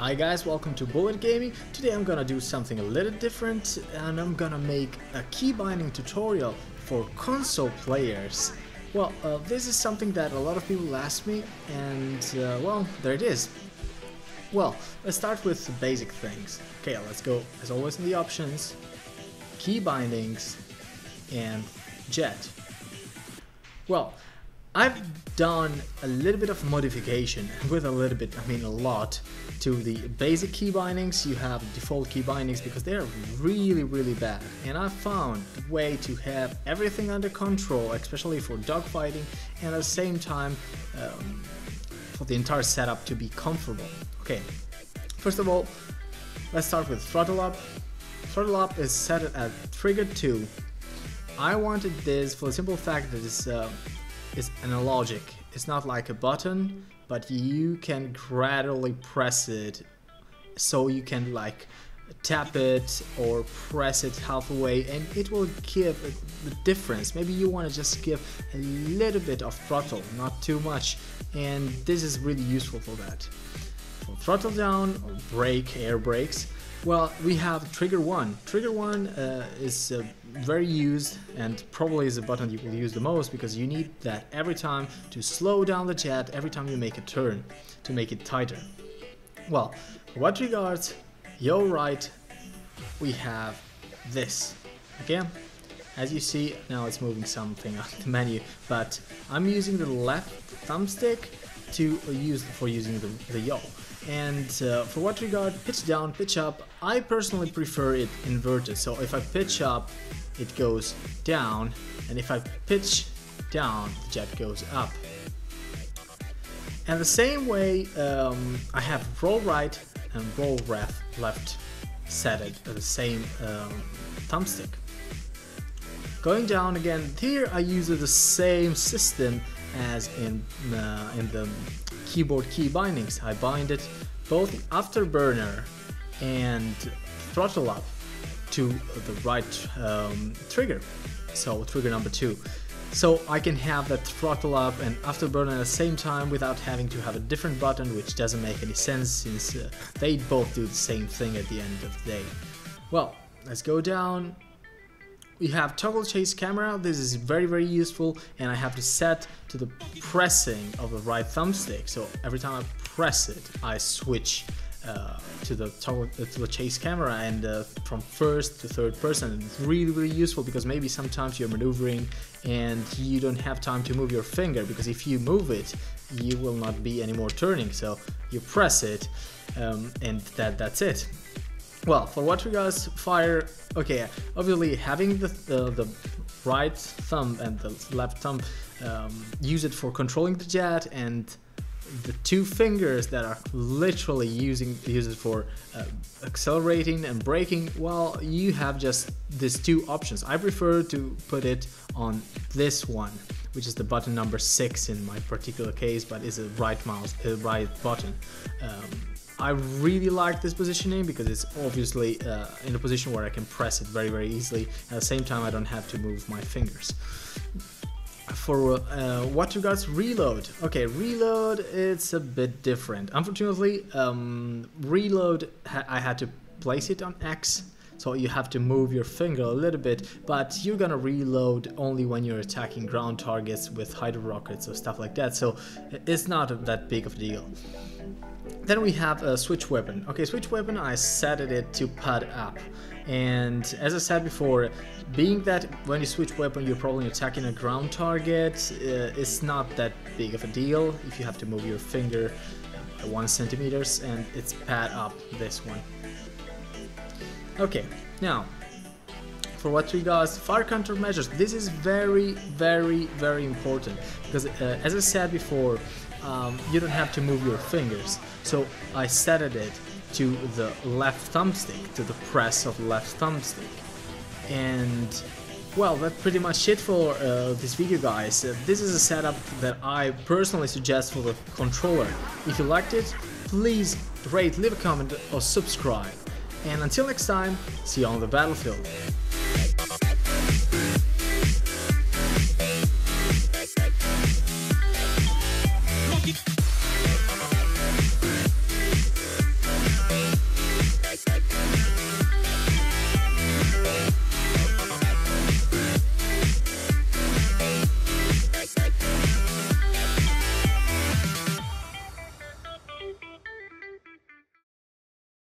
Hi guys, welcome to Bullet Gaming. Today I'm gonna do something a little different and I'm gonna make a key binding tutorial for console players. Well, this is something that a lot of people ask me and well, there it is. Well, let's start with the basic things. Okay, let's go as always in the options, key bindings and jet. Well, I've done a little bit of modification, with a little bit, I mean a lot, to the basic key bindings. You have default key bindings because they're really bad, and I found a way to have everything under control, especially for dogfighting, and at the same time for the entire setup to be comfortable. Okay, first of all, let's start with throttle up. Throttle up is set at trigger 2. I wanted this for the simple fact that it's analogic. It's not like a button, but you can gradually press it, so you can like tap it or press it halfway and it will give the difference. Maybe you want to just give a little bit of throttle, not too much, and this is really useful for that. For throttle down or brake, air brakes, well, we have trigger 1. Trigger 1 is very used and probably is the button you will use the most because you need that every time to slow down the jet, every time you make a turn, to make it tighter. Well, for what regards your right, we have this. Okay, as you see, now it's moving something on the menu, but I'm using the left thumbstick to use for using the yaw. And for what regard pitch down, pitch up, I personally prefer it inverted. So if I pitch up, it goes down, and if I pitch down, the jet goes up. And the same way, I have roll right and roll left set at the same thumbstick. Going down again, here I use the same system as in the keyboard key bindings. I bind it both afterburner and throttle up to the right trigger, so trigger number 2. So I can have that throttle up and afterburner at the same time without having to have a different button, which doesn't make any sense since they both do the same thing at the end of the day. Well, let's go down. We have toggle chase camera. This is very useful, and I have to set to the pressing of the right thumbstick. So every time I press it, I switch to the chase camera, and from first to third person. It's really useful because maybe sometimes you're maneuvering and you don't have time to move your finger, because if you move it, you will not be any more turning. So you press it, and that's it. Well, for what regards fire, okay, obviously having the right thumb and the left thumb, use it for controlling the jet, and the two fingers that are literally use it for accelerating and braking. Well, you have just these two options. I prefer to put it on this one, which is the button number 6 in my particular case, but is a right button. I really like this positioning because it's obviously in a position where I can press it very easily. At the same time, I don't have to move my fingers. For what regards reload, okay, reload, it's a bit different. Unfortunately, reload, I had to place it on X, so you have to move your finger a little bit, but you're gonna reload only when you're attacking ground targets with hydro rockets or stuff like that, so it's not that big of a deal. Then we have a switch weapon. Okay, switch weapon, I set it to pad up. And as I said before, being that when you switch weapon you're probably attacking a ground target, it's not that big of a deal if you have to move your finger 1 centimeters, and it's pad up, this one. Okay, now for what regards fire countermeasures, this is very important because as I said before, you don't have to move your fingers. So I set it to the left thumbstick, to the press of the left thumbstick. And well, that's pretty much it for this video, guys. This is a setup that I personally suggest for the controller. If you liked it, please rate, leave a comment or subscribe. And until next time, see you on the battlefield.